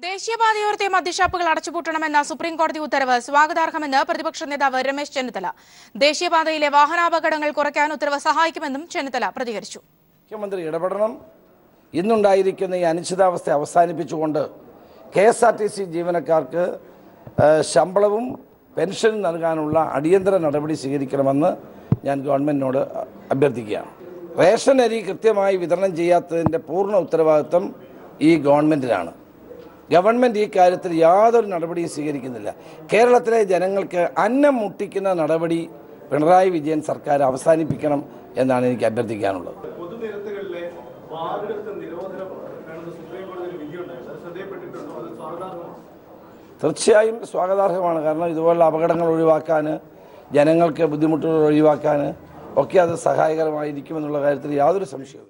ദേശീയപാതയോരത്തെ മദ്യഷാപ്പുകൾ അടച്ചുപൂട്ടണമെന്ന supreme കോടതി ഉത്തരവ് സ്വാഗതാർഹമെന്ന് പ്രതിപക്ഷ നേതാവ് രമേശ് ചെന്നിത്തല. ദേശീയപാതയിലെ വാഹനാപകടങ്ങൾ കുറയ്ക്കാൻ ഉത്തരവ് സഹായിക്കുമെന്നും ചെന്നിത്തല പ്രതികരിച്ചു. മുഖ്യമന്ത്രി ഇടപെടണം. ഇന്നുണ്ടായിരിക്കുന്ന ഈ അനിശ്ചിതാവസ്ഥ അവസാനിപ്പിച്ചുകൊണ്ട് KSRTC ജീവനക്കാർക്ക് ശമ്പളവും പെൻഷനും നൽകാനുള്ള അടിയന്തര നടപടി സ്വീകരിക്കണമെന്ന് ഞാൻ ഗവൺമെന്റിനോട് അഭ്യർത്ഥിക്കുകയാണ്. റേഷൻ അരി കൃത്യമായി വിതരണം ചെയ്യാത്തതിൻ്റെ പൂർണ്ണ ഉത്തരവാദിത്വം ഈ ഗവൺമെന്റിനാണ്. ഗവൺമെൻറ് ഈ കാര്യത്തിൽ യാതൊരു നടപടിയും സ്വീകരിക്കുന്നില്ല. കേരളത്തിലെ ജനങ്ങൾക്ക് അന്നം മുട്ടിക്കുന്ന നടപടി പിണറായി വിജയൻ സർക്കാർ അവസാനിപ്പിക്കണം എന്നാണ് എനിക്ക് അഭ്യർത്ഥിക്കാനുള്ളത്. തീർച്ചയായും സ്വാഗതാർഹമാണ്. കാരണം ഇതുപോലുള്ള അപകടങ്ങൾ ഒഴിവാക്കാൻ, ജനങ്ങൾക്ക് ബുദ്ധിമുട്ടുകൾ ഒഴിവാക്കാൻ ഒക്കെ അത് സഹായകരമായിരിക്കുമെന്നുള്ള കാര്യത്തിൽ യാതൊരു സംശയവും